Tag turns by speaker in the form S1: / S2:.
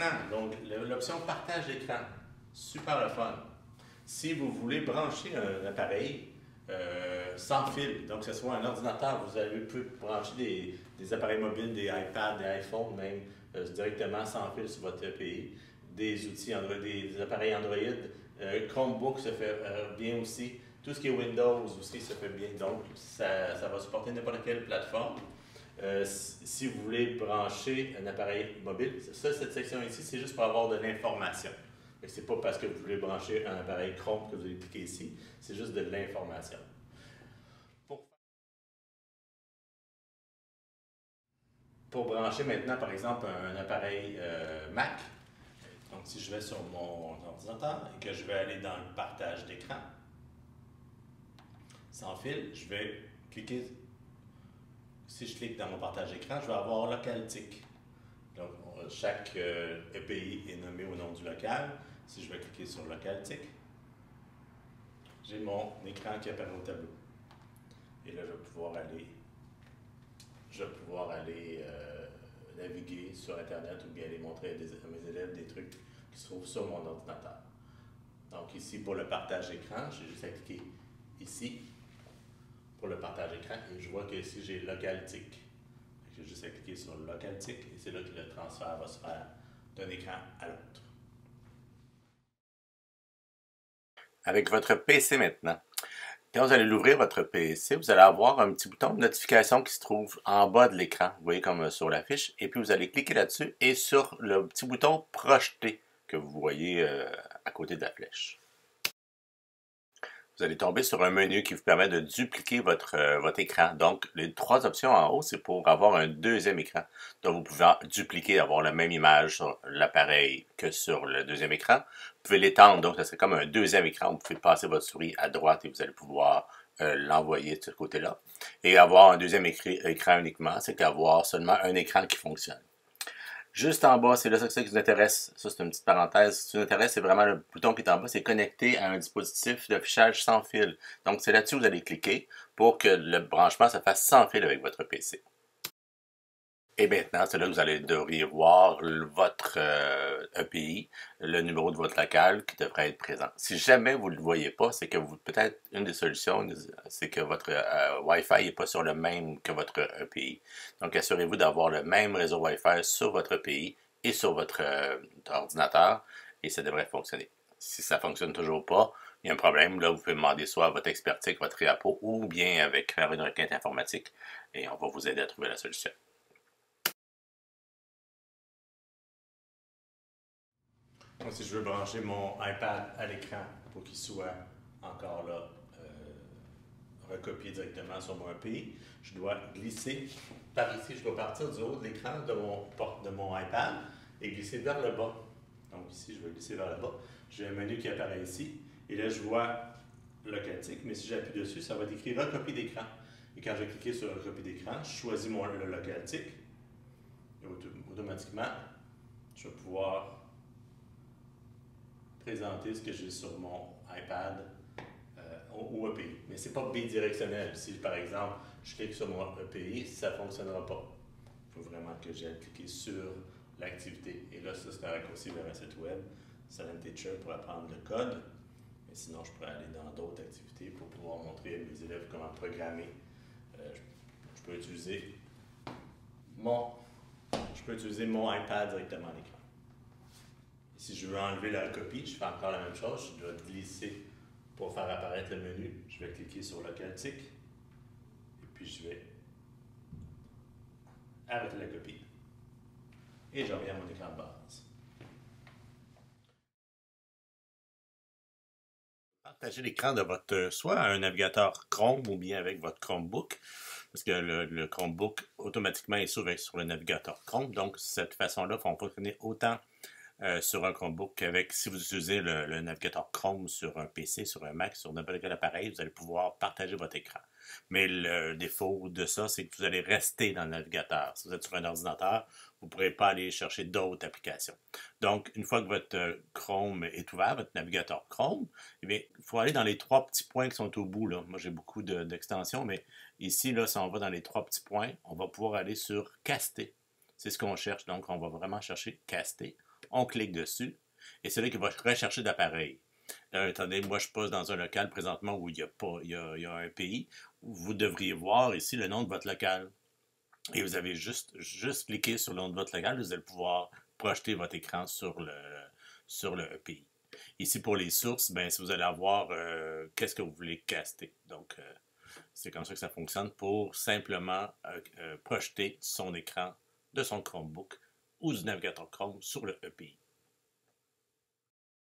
S1: maintenant, donc l'option partage d'écran, super le fun. Si vous voulez brancher un appareil sans fil, donc que ce soit un ordinateur, vous allez peut brancher des appareils mobiles, des iPads, des iPhones même, directement sans fil sur votre API, des outils Android, des appareils Android, Chromebook se fait bien aussi, tout ce qui est Windows aussi se fait bien, donc ça va supporter n'importe quelle plateforme. Si vous voulez brancher un appareil mobile, cette section ici, c'est juste pour avoir de l'information. Ce n'est pas parce que vous voulez brancher un appareil Chrome que vous allez cliquer ici, c'est juste de l'information. Pour brancher maintenant, par exemple, un appareil Mac, donc si je vais sur mon ordinateur et que je vais aller dans le partage d'écran, sans fil, je vais cliquer. Si je clique dans mon partage d'écran, je vais avoir Localtic. Donc, chaque EPI est nommé au nom du local. Si je vais cliquer sur Localtic, j'ai mon écran qui apparaît au tableau. Et là, je vais pouvoir aller naviguer sur Internet ou bien aller montrer à mes élèves des trucs qui se trouvent sur mon ordinateur. Donc ici, pour le partage d'écran, j'ai juste à cliquer ici pour le partage d'écran et je vois que ici, j'ai Localtic. J'ai juste à cliquer sur Localtic et c'est là que le transfert va se faire d'un écran à l'autre. Avec votre PC maintenant. Quand vous allez l'ouvrir, votre PC, vous allez avoir un petit bouton de notification qui se trouve en bas de l'écran, vous voyez comme sur la fiche, et puis vous allez cliquer là-dessus et sur le petit bouton projeter que vous voyez à côté de la flèche. Vous allez tomber sur un menu qui vous permet de dupliquer votre écran. Donc, les trois options en haut, c'est pour avoir un deuxième écran. Donc, vous pouvez dupliquer, avoir la même image sur l'appareil que sur le deuxième écran. Vous pouvez l'étendre, donc ça serait comme un deuxième écran. Vous pouvez passer votre souris à droite et vous allez pouvoir l'envoyer de ce côté-là. Et avoir un deuxième écran uniquement, c'est qu'avoir seulement un écran qui fonctionne. Juste en bas, c'est là ça qui vous intéresse. Ça, c'est une petite parenthèse. Ce qui vous intéresse, c'est vraiment le bouton qui est en bas, c'est connecter à un dispositif d'affichage sans fil. Donc, c'est là-dessus que vous allez cliquer pour que le branchement se fasse sans fil avec votre PC. Et maintenant, c'est là que vous allez devriez voir votre EPI, le numéro de votre local qui devrait être présent. Si jamais vous ne le voyez pas, c'est que peut-être une des solutions, c'est que votre Wi-Fi n'est pas sur le même que votre EPI. Donc, assurez-vous d'avoir le même réseau Wi-Fi sur votre EPI et sur votre ordinateur et ça devrait fonctionner. Si ça ne fonctionne toujours pas, il y a un problème, là, vous pouvez demander soit à votre expertise, votre RIAPO, ou bien avec une requête informatique et on va vous aider à trouver la solution. Donc, si je veux brancher mon iPad à l'écran pour qu'il soit encore là recopié directement sur mon API, je dois glisser par ici, je dois partir du haut de l'écran de mon iPad et glisser vers le bas. Donc ici, je vais glisser vers le bas. J'ai un menu qui apparaît ici et là, je vois Localtic, mais si j'appuie dessus, ça va décrire recopie d'écran. Et quand je vais cliquer sur recopie d'écran, je choisis le Localtic et automatiquement, je vais pouvoir présenter ce que j'ai sur mon iPad au EPI. Mais ce n'est pas bidirectionnel. Si, par exemple, je clique sur mon EPI, ça ne fonctionnera pas. Il faut vraiment que j'aille cliquer sur l'activité. Et là, ça, c'est un raccourci vers un site web, Silent Teacher, pour apprendre le code. Mais sinon, je pourrais aller dans d'autres activités pour pouvoir montrer à mes élèves comment programmer. Je peux utiliser mon iPad directement à l'écran. Si je veux enlever la copie, je fais encore la même chose. Je dois glisser pour faire apparaître le menu. Je vais cliquer sur Localtic et puis je vais arrêter la copie. Et je reviens à mon écran de base. Partagez l'écran de votre, soit un navigateur Chrome ou bien avec votre Chromebook, parce que le Chromebook automatiquement est sur le navigateur Chrome. Donc, cette façon-là, on peut fonctionner autant sur un Chromebook qu'avec, si vous utilisez le navigateur Chrome sur un PC, sur un Mac, sur n'importe quel appareil, vous allez pouvoir partager votre écran. Mais le défaut de ça, c'est que vous allez rester dans le navigateur. Si vous êtes sur un ordinateur, vous ne pourrez pas aller chercher d'autres applications. Donc, une fois que votre Chrome est ouvert, votre navigateur Chrome, eh bien, il faut aller dans les trois petits points qui sont au bout, là. Moi, j'ai beaucoup d'extensions, mais ici, là, si on va dans les trois petits points, on va pouvoir aller sur Caster. C'est ce qu'on cherche. Donc, on va vraiment chercher Caster. on clique dessus, et c'est là qu'il va rechercher d'appareils. Là, attendez, moi je passe dans un local présentement où il y a, pas, il y a un pays, où vous devriez voir ici le nom de votre local. Et vous avez juste cliqué sur le nom de votre local, vous allez pouvoir projeter votre écran sur le EPI. Ici, pour les sources, ben, si vous allez avoir qu'est-ce que vous voulez caster. Donc, c'est comme ça que ça fonctionne pour simplement projeter son écran de son Chromebook ou du navigateur Chrome sur le EPI.